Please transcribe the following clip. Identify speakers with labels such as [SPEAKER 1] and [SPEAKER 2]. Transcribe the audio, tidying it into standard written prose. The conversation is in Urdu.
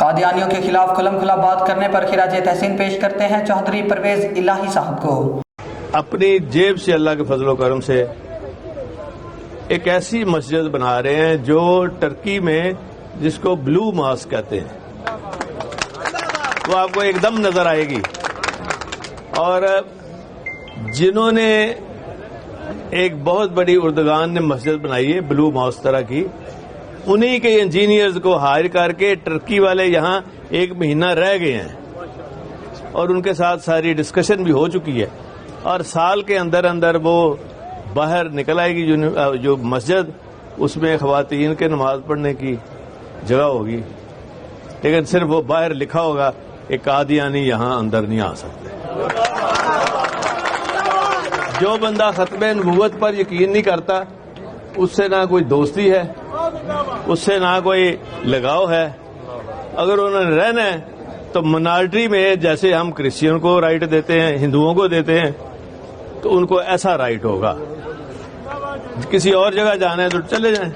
[SPEAKER 1] قادیانیوں کے خلاف کھلم کھلا بات کرنے پر خراج تحسین پیش کرتے ہیں چودھری پرویز الہی صاحب کو۔
[SPEAKER 2] اپنی جیب سے اللہ کے فضل و کرم سے ایک ایسی مسجد بنا رہے ہیں جو ٹرکی میں جس کو بلو ماسک کہتے ہیں، وہ آپ کو ایک دم نظر آئے گی، اور جنہوں نے ایک بہت بڑی اردگان نے مسجد بنائی ہے بلو ماسک طرح کی، انہی کے انجینئرز کو ہائر کر کے ٹرکی والے یہاں 1 مہینہ رہ گئے ہیں اور ان کے ساتھ ساری ڈسکشن بھی ہو چکی ہے، اور سال کے اندر اندر وہ باہر نکل آئے گی جو مسجد، اس میں خواتین کے نماز پڑھنے کی جگہ ہوگی، لیکن صرف وہ باہر لکھا ہوگا کہ قادیانی یہاں اندر نہیں آ سکتے۔ جو بندہ ختم نبوت پر یقین نہیں کرتا اس سے نہ کوئی دوستی ہے، اس سے نہ کوئی لگاؤ ہے۔ اگر انہوں نے رہنا ہے تو منارٹی میں جیسے ہم کرسچن کو رائٹ دیتے ہیں، ہندوؤں کو دیتے ہیں، تو ان کو ایسا رائٹ ہوگا۔ کسی اور جگہ جانا ہے تو چلے جائیں۔